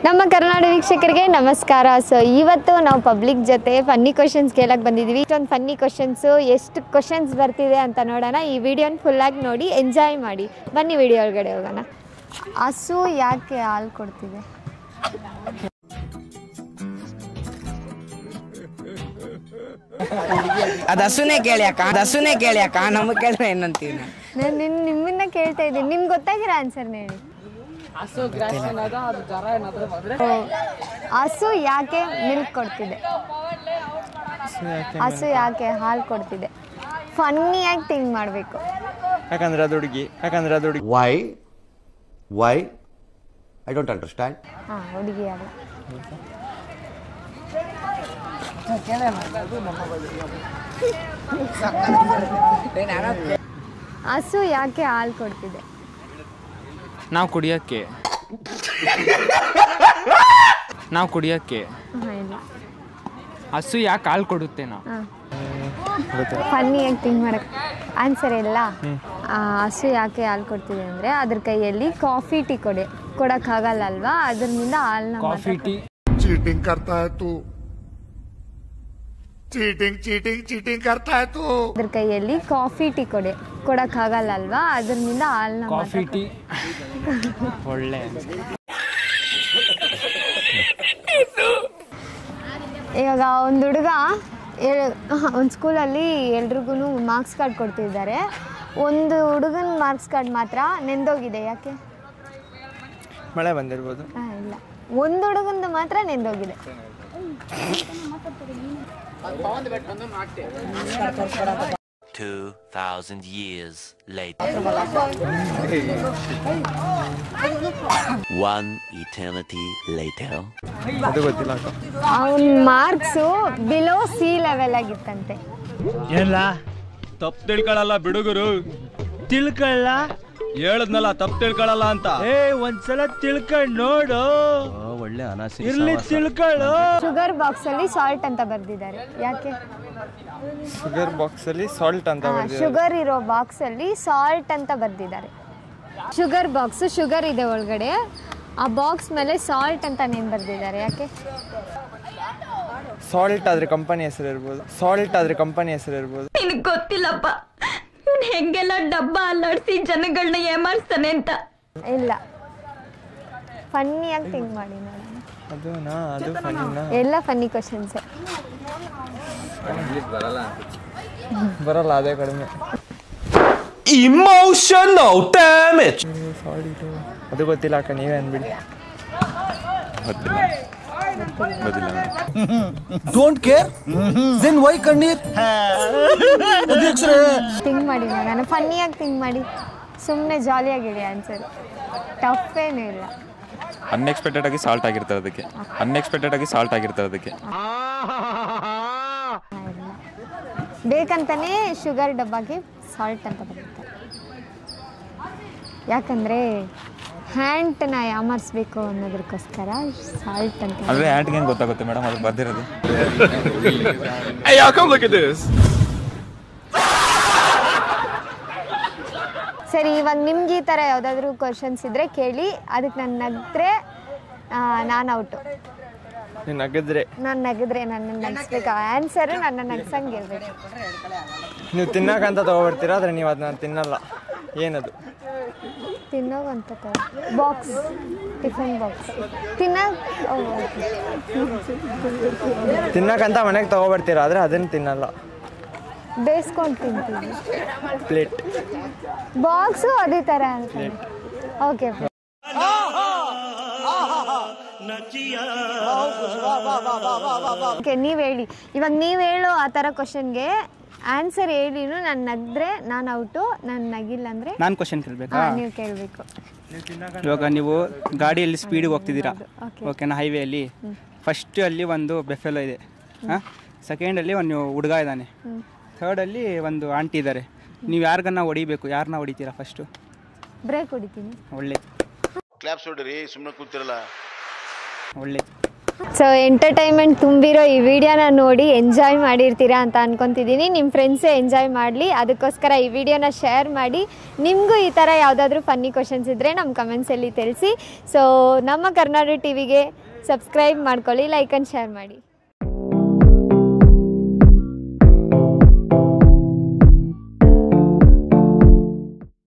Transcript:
ನಮ್ಮ ಕರ್ನಾಟಕ ವೀಕ್ಷಕರಿಗೆ ನಮಸ್ಕಾರ. ಸೊ ಇವತ್ತು ನಾವು ಪಬ್ಲಿಕ್ ಜೊತೆ ಫನ್ನಿ ಕ್ವಶನ್ಸ್ ಕೇಳಕ್ಕೆ ಬಂದಿದ್ದೀವಿ. ಇಷ್ಟೊಂದು ಫನ್ನಿ ಕ್ವಶನ್ಸು ಎಷ್ಟು ಕ್ವಶನ್ಸ್ ಬರ್ತಿದೆ ಅಂತ ನೋಡೋಣ. ಈ ವಿಡಿಯೋನ ಫುಲ್ಲಾಗಿ ನೋಡಿ ಎಂಜಾಯ್ ಮಾಡಿ. ಬನ್ನಿ ವಿಡಿಯೋ ಒಳಗಡೆ ಹೋಗೋಣ. ಹಸು ಯಾಕೆ ಹಾಲು ಕೊಡ್ತಿದೆ? ಅದು ಹಸುನೇ ಕೇಳಿ ಅಕ್ಕ ನಮಗೆ ಕೇಳಿದ್ರೆ ಏನಂತೀವಿ? ನಾನು ನಿಮ್ಮನ್ನ ಕೇಳ್ತಾ ಇದ್ದೀನಿ. ನಿಮ್ಗೆ ಗೊತ್ತಾಗಿರೋ ಆನ್ಸರ್ ಹೇಳಿ. ಹಸು ಯಾಕೆ ಮಿಲ್ಕ್ ಕೊಡ್ತಿದೆ? ಹಸು ಯಾಕೆ ಹಾಲು ಕೊಡ್ತಿದೆ? ಫನ್ನಿಯಾಗಿ ಥಿಂಕ್ ಮಾಡಬೇಕು. ಯಾಕಂದ್ರೆ ಅದು ಹುಡುಗಿ. Why I don't understand. ಹುಡುಗಿ ಅಲ್ಲ. ಹಸು ಯಾಕೆ ಹಾಲು ಕೊಡ್ತಿದೆ? ನಾವು ಕುಡಿಯೋಕ್ಕೆ ಇಲ್ಲ. ಹಸು ಯಾಕೆ ಹಾಲು ಕೊಡುತ್ತೆ? ನಾವು ಫನ್ನಿಯಾಗಿ ಥಿಂಕ್ ಮಾಡಕ್ಕೆ ಆನ್ಸರ್ ಇಲ್ಲ. ಹಸು ಯಾಕೆ ಹಾಲು ಕೊಡ್ತಿದೆ ಅಂದರೆ ಅದ್ರ ಕೈಯಲ್ಲಿ ಕಾಫಿ ಟೀ ಕೊಡೋಕ್ಕಾಗಲ್ಲ ಅಲ್ವಾ, ಅದರಿಂದ ಹಾಲನ್ನ ಕಾಫಿ ಟೀ चीटिंग करता है तू, चीटिंग करता है तू। ಅದ್ರ ಕೈಯಲ್ಲಿ ಕಾಫಿ ಟೀ ಕೊಡೋಕ್ಕಾಗಲ್ಲ ಅಲ್ವಾ, ಅದರಿಂದ ಹಾಲನ್ನ ಕಾಫಿ ಟೀ ಒಳ್ಳೆ. ಇವಾಗ ಒಂದು ಹುಡುಗ ಒಂದು ಸ್ಕೂಲಲ್ಲಿ ಎಲ್ರಿಗೂ ಮಾರ್ಕ್ಸ್ ಕಾರ್ಡ್ ಕೊಡ್ತಿದ್ದಾರೆ. ಒಂದು ಹುಡುಗನ ಮಾರ್ಕ್ಸ್ ಕಾರ್ಡ್ ಮಾತ್ರ ನೆಂದೋಗಿದೆ. ಯಾಕೆ? ಮಳೆ ಬಂದಿರ್ಬೋದು. ಇಲ್ಲ, ಒಂದು ಹುಡುಗಂದು ಮಾತ್ರ ನೆಂದೋಗಿದೆ. 2000 years later. One eternity later. ಅದು ಗೊತ್ತಿಲ್ಲ. ಅವನ ಮಾರ್ಕ್ಸು ಬಿಲೋ ಸಿ ಲೆವೆಲ್ ಆಗಿತ್ತಂತೆ. ಎಲ್ಲ ತಪ್ಪು ತಿಳ್ಕೊಳ್ಳಲ್ಲ ಬಿಡುಗರು. ತಿಳ್ಕೊಳ್ಳ ಹೇಳದ್ನಲ್ಲ, ತಪ್ಪು ತಿಳ್ಕೊಳ್ಳಲ್ಲ ಅಂತ. ಒಂದ್ಸಲ ತಿಳ್ಕೊಂಡ್ ನೋಡು, ಒಳ್ಳೆ ಅನಾಸಿ ಇರ್ಲಿ ತಿಳ್ಕೊಳ್ಳು. ಶುಗರ್ ಬಾಕ್ಸ್ ಅಲ್ಲಿ ಸಾಲ್ಟ್ ಅಂತ ಬರ್ದಿದ್ದಾರೆ. ಯಾಕೆ? ಶುಗರ್ ಬಾಕ್ಸ್ ಅಲ್ಲಿ ಸಾಲ್ಟ್ ಅಂತ ಶುಗರ್ ಇರೋ ಬಾಕ್ಸ್ ಅಲ್ಲಿ ಸಾಲ್ಟ್ ಅಂತ ಬರ್ದಿದ್ದಾರೆ. ಶುಗರ್ ಬಾಕ್ಸ್, ಶುಗರ್ ಇದೆ ಒಳಗಡೆ, ಆ ಬಾಕ್ಸ್ ಮೇಲೆ ಸಾಲ್ಟ್ ಅಂತ ನೇಮ್ ಬರ್ದಿದ್ದಾರೆ. ಯಾಕೆ? ಸಾಲ್ಟ್ ಆದ್ರೆ ಕಂಪನಿ ಹೆಸರು ಇರ್ಬೋದು. ನಿನಗೆ ಗೊತ್ತಿಲ್ಲಪ್ಪ ಇವ್ನು ಹೆಂಗೆಲ್ಲ ಡಬ್ಬ ಅಲ್ಲಾಡಿಸಿ ಜನಗಳನ್ನ ಏಮಾರಿಸ್ತಾನೆ ಅಂತ. ಇಲ್ಲ, ಫನ್ನಿಯಾಗಿ ಥಿಂಕ್ ಮಾಡಿ ನೋಡೋಣ. ಅದು ಫನ್ನಿನಾ? ಎಲ್ಲ ಫನ್ನಿ ಕ್ವಶನ್ಸ್ ಬರಲ್ಲ, ಅದೇ ಕಡಿಮೆ. Emotional damage. ಅದು ಗೊತ್ತಿಲ್ಲ ಅಕ್ಕ, ನೀವೇ ಅಂದ್ಬಿಡಿ. Don't care? Then why ಕಣ್ಣೀರ್? ಥಿಂಕ್ ಮಾಡಿ ನೋಡೋಣ. ಫನ್ನಿಯಾಗಿ ಥಿಂಕ್ ಮಾಡಿ, ಸುಮ್ಮನೆ ಜಾಲಿಯಾಗಿಡಿ. ಆನ್ಸರ್ ಟಫ್ ಏನೂ ಇಲ್ಲ. ಅನ್ಎಕ್ಸ್ಪೆಕ್ಟೆಡ್ ಆಗಿ ಸಾಲ್ಟ್ ಆಗಿರ್ತದೆ ಅದಕ್ಕೆ. ಬೇಕಂತಾನೆ ಶುಗರ್ ಡಬ್ಬಾಗೆ ಸಾಲ್ಟ್ ಅಂತ ಬರುತ್ತೆ. ಯಾಕಂದ್ರೆ ಹ್ಯಾಂಟ್ನ ಯಾಮರ್ಸ್ಬೇಕು ಅನ್ನೋದಕ್ಕೋಸ್ಕರ ಸಾಲ್ಟ್ ಅಂತ. ಅಂದ್ರೆ ಹ್ಯಾಂಟ್ಗೆ ಹೆಂಗೆ ಗೊತ್ತಾಗುತ್ತೆ ಮೇಡಮ್ ಅದು ಬರ್ದಿರೋದು? ಸರಿ, ಇವಾಗ ನಿಮ್ಗೆ ಈ ಥರ ಯಾವುದಾದ್ರೂ ಕ್ವಶನ್ಸ್ ಇದ್ರೆ ಕೇಳಿ. ಅದಕ್ಕೆ ನಾನು ನಗಿದ್ರೆ ನಾನು ಔಟು. ನಾನು ನಗಿದ್ರೆ ನನ್ನ ನಗಿಸ್ಬೇಕು. ಆನ್ಸರು ನನ್ನ ನಗ್ಸಂಗೆ ಇರ್ಬೇಕು. ನೀವು ತಿನ್ನಕಂತ ತಗೊಬರ್ತೀರಾ, ಆದರೆ ನೀವು ಅದನ್ನ ತಿನ್ನಲ್ಲ. ಏನದು? ತಿನ್ನೋಗಂತ ಬಾಕ್ಸ್, ಟಿಫನ್ ಬಾಕ್ಸ್. ತಿನ್ನಕಂತ ಮನೆಗೆ ತಗೊಬರ್ತೀರಾ, ಆದರೆ ಅದನ್ನು ತಿನ್ನಲ್ಲ. ಬೇಯಿಸ್ಕೊಂಡು ತಿಂತೀವಿ. ಪ್ಲೇಟ್. ಬಾಕ್ಸು ಅದೇ ಥರ ಅಂತ. ಓಕೆ, ನೀವು ಹೇಳಿ. ಇವಾಗ ನೀವು ಹೇಳೋ ಆ ಥರ ಕ್ವಶನ್ಗೆ ಆನ್ಸರ್ ಹೇಳಿ. ನಾನು ನಗಿದ್ರೆ ನಾನು ಔಟು, ನಾನು ನಗಿಲ್ಲ ಅಂದರೆ ನಾನು ಕ್ವಶನ್ ಕೇಳಬೇಕಾ? ನೀವು ಕೇಳಬೇಕು. ಇವಾಗ ನೀವು ಗಾಡಿಯಲ್ಲಿ ಸ್ಪೀಡಿಗೆ ಹೋಗ್ತಿದ್ದೀರಾ, ಓಕೆನಾ? ಹೈವೇಯಲ್ಲಿ ಫಸ್ಟ್ ಅಲ್ಲಿ ಒಂದು ಬೆಫೆಲೋ ಇದೆ, ಸೆಕೆಂಡಲ್ಲಿ ಒಂದು ಹುಡುಗ ಇದ್ದಾನೆ, ಥರ್ಡಲ್ಲಿ ಒಂದು ಆಂಟಿ ಇದ್ದಾರೆ. ನೀವು ಯಾರಿಗನ್ನ ಹೊಡಿಬೇಕು, ಯಾರನ್ನ ಹೊಡಿತೀರಾ ಫಸ್ಟು? ಬ್ರೇಕ್ ಹೊಡಿತೀನಿ. ಒಳ್ಳೇದು. ಕ್ಲಾಪ್ಸ್ ಹೊಡಿರಿ, ಸುಮ್ಮನೆ ಕೂತಿರಲ್ಲ. ಒಳ್ಳೇದು. ಸೊ ಎಂಟರ್ಟೈನ್ಮೆಂಟ್ ತುಂಬಿರೋ ಈ ವಿಡಿಯೋನ ನೋಡಿ ಎಂಜಾಯ್ ಮಾಡಿರ್ತೀರಾ ಅಂತ ಅನ್ಕೊತಿದ್ದೀನಿ. ನಿಮ್ಮ ಫ್ರೆಂಡ್ಸು ಎಂಜಾಯ್ ಮಾಡಲಿ, ಅದಕ್ಕೋಸ್ಕರ ಈ ವಿಡಿಯೋನ ಶೇರ್ ಮಾಡಿ. ನಿಮಗೂ ಈ ಥರ ಯಾವುದಾದ್ರೂ ಫನ್ನಿ ಕ್ವಶನ್ಸ್ ಇದ್ದರೆ ನಮ್ಮ ಕಮೆಂಟ್ಸಲ್ಲಿ ತಿಳಿಸಿ. ಸೊ ನಮ್ಮ ಕರ್ನಾಟಕ ಟಿವಿಗೆ ಸಬ್ಸ್ಕ್ರೈಬ್ ಮಾಡ್ಕೊಳ್ಳಿ, ಲೈಕ್ ಆ್ಯಂಡ್ ಶೇರ್ ಮಾಡಿ.